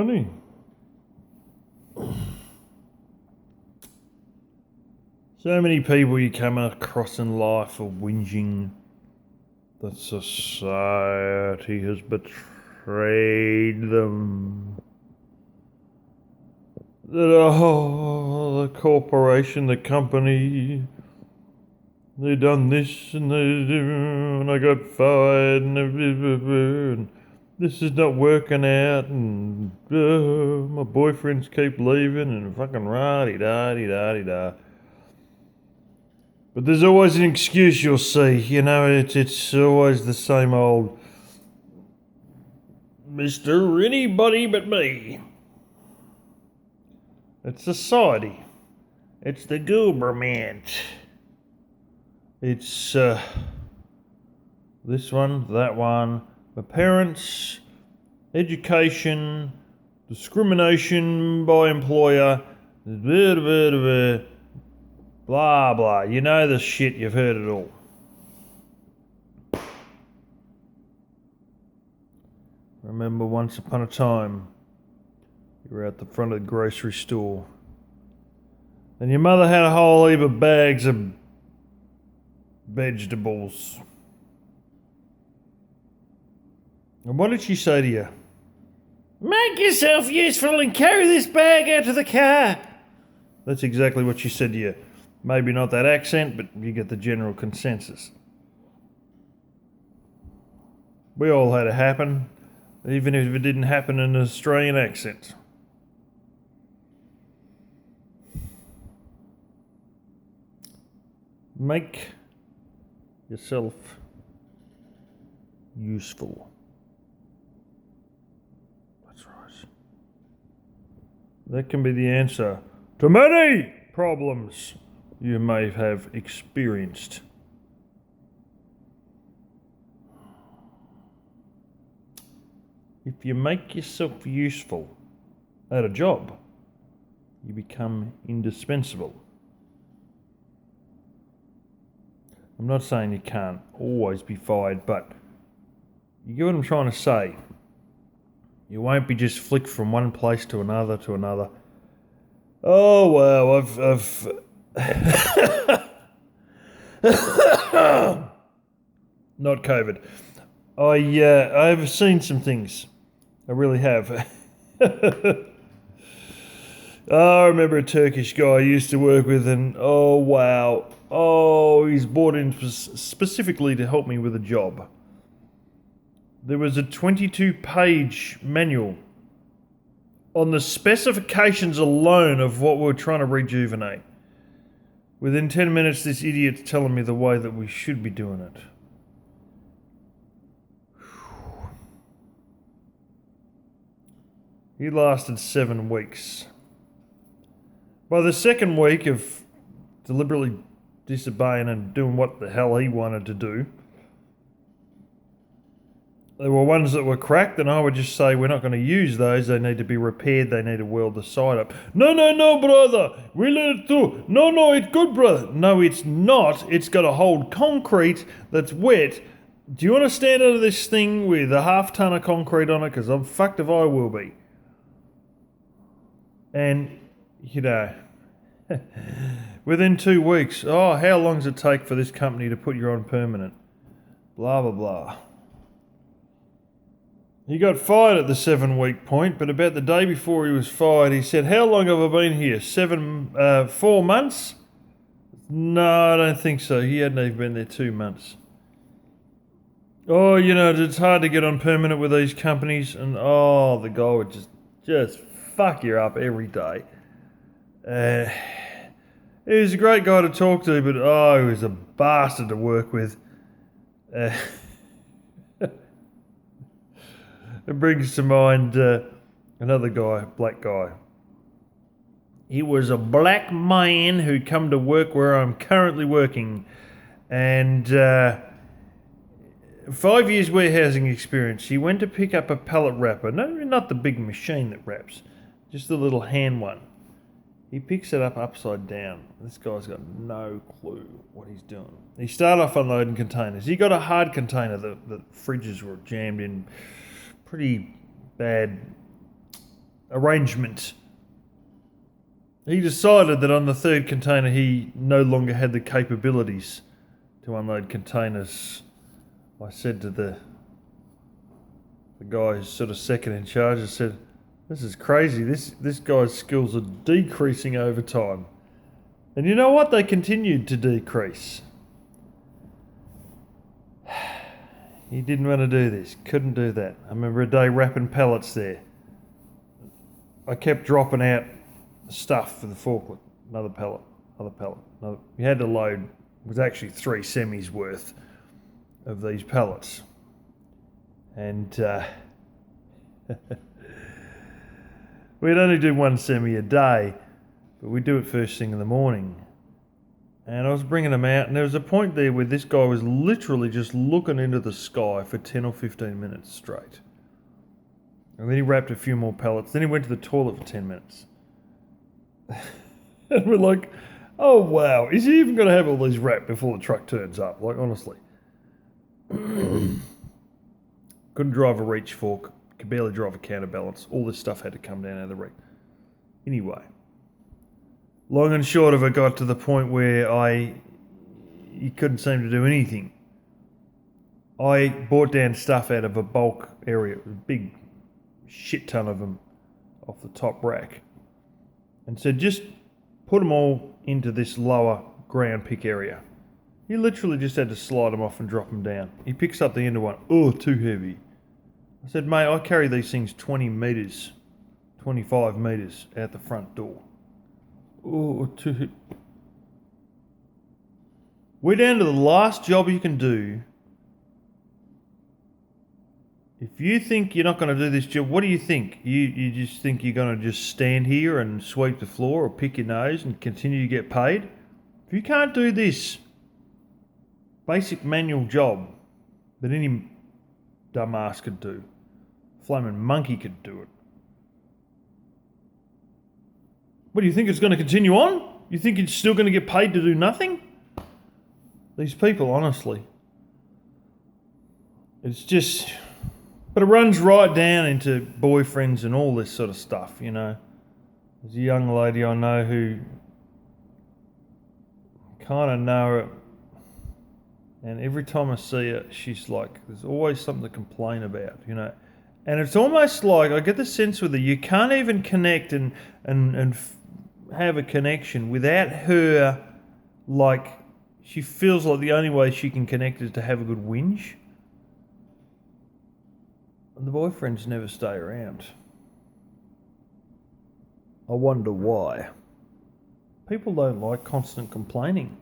honey. So many people you come across in life are whinging that society has betrayed them. That, the corporation, the company, they done this and I got fired and this is not working out and my boyfriends keep leaving and fucking rah-de-da-de-da-de-da. But there's always an excuse you'll see, it's always the same old Mr. Anybody but me. It's society. It's the government. It's this one, that one, my parents, education, discrimination by employer, blah blah. You know the shit, you've heard it all. Remember once upon a time, you were at the front of the grocery store and your mother had a whole heap of bags of vegetables. And what did she say to you? Make yourself useful and carry this bag out to the car. That's exactly what she said to you. Maybe not that accent, but you get the general consensus. We all had it happen, even if it didn't happen in an Australian accent. Make yourself useful. That's right. That can be the answer to many problems you may have experienced. If you make yourself useful at a job, you become indispensable. I'm not saying you can't always be fired, but you get what I'm trying to say. You won't be just flicked from one place to another to another. Oh wow, I've not COVID. I've seen some things. I really have. I remember a Turkish guy I used to work with, and oh wow. Oh, he's brought in specifically to help me with a job. There was a 22-page manual on the specifications alone of what we're trying to rejuvenate. Within 10 minutes, this idiot's telling me the way that we should be doing it. He lasted 7 weeks. By the second week of deliberately disobeying and doing what the hell he wanted to do, there were ones that were cracked, and I would just say, we're not going to use those, they need to be repaired, they need to weld the side up. No, brother, we let it through. No, it's good, brother. No, it's not. It's got to hold concrete that's wet. Do you want to stand under this thing with a half ton of concrete on it? Because I'm fucked if I will be. And, within 2 weeks, how long does it take for this company to put you on permanent? Blah, blah, blah. He got fired at the 7-week point, but about the day before he was fired, he said, how long have I been here? 4 months? No, I don't think so. He hadn't even been there 2 months. It's hard to get on permanent with these companies, and the guy would just fuck you up every day. He was a great guy to talk to, but he was a bastard to work with. It brings to mind another guy, black guy. He was a black man who come to work where I'm currently working, and 5 years warehousing experience. He went to pick up a pallet wrapper. No, not the big machine that wraps, just the little hand one. He picks it up upside down. This guy's got no clue what he's doing. He started off unloading containers. He got a hard container. The fridges were jammed in pretty bad arrangement. He decided that on the third container he no longer had the capabilities to unload containers. I said to the guy who's sort of second in charge, I said, "This is crazy. This guy's skills are decreasing over time." And you know what? They continued to decrease. He didn't want to do this. Couldn't do that. I remember a day wrapping pallets there. I kept dropping out stuff for the forklift. Another pallet. We had to load, it was actually 3 semis worth of these pallets. And we'd only do 1 semi a day, but we'd do it first thing in the morning. And I was bringing them out, and there was a point there where this guy was literally just looking into the sky for 10 or 15 minutes straight. And then he wrapped a few more pallets. Then he went to the toilet for 10 minutes. And we're like, oh wow, is he even going to have all these wrapped before the truck turns up? Like, honestly. Couldn't drive a reach fork, could barely drive a counterbalance. All this stuff had to come down out of the rig. Anyway, long and short of it got to the point where he couldn't seem to do anything. I brought down stuff out of a bulk area, a big shit ton of them off the top rack, and said, just put them all into this lower ground pick area. He literally just had to slide them off and drop them down. He picks up the end of one. Oh, too heavy. I said, mate, I carry these things 20 metres, 25 metres out the front door. Oh, too heavy. We're down to the last job you can do. If you think you're not going to do this job, what do you think? You just think you're going to just stand here and sweep the floor or pick your nose and continue to get paid? If you can't do this basic manual job that any dumbass could do, flaming monkey could do it, what do you think it's going to continue on? You think you're still going to get paid to do nothing? These people, honestly. It's just... But it runs right down into boyfriends and all this sort of stuff, you know. There's a young lady I know who kind of know her, and every time I see her, she's like, there's always something to complain about, you know. And it's almost like, I get the sense with her, you can't even connect and have a connection without her, like, she feels like the only way she can connect is to have a good whinge. And the boyfriends never stay around. I wonder why. People don't like constant complaining.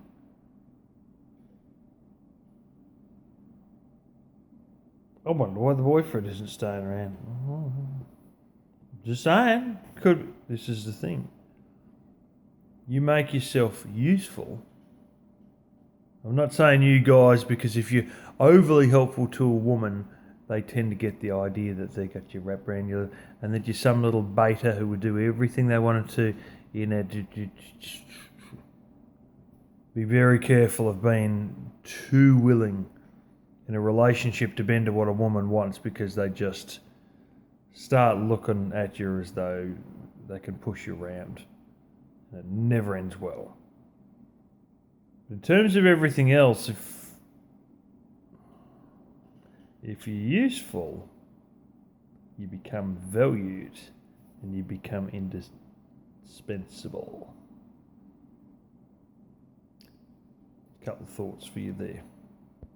I wonder why the boyfriend isn't staying around. Just saying. Could. This is the thing. You make yourself useful. I'm not saying you guys, because if you're overly helpful to a woman, they tend to get the idea that they got you wrapped around you and that you're some little beta who would do everything they wanted to, you know. Be very careful of being too willing in a relationship to bend to what a woman wants, because they just start looking at you as though they can push you around. And it never ends well. In terms of everything else, if you're useful, you become valued and you become indispensable. A couple of thoughts for you there.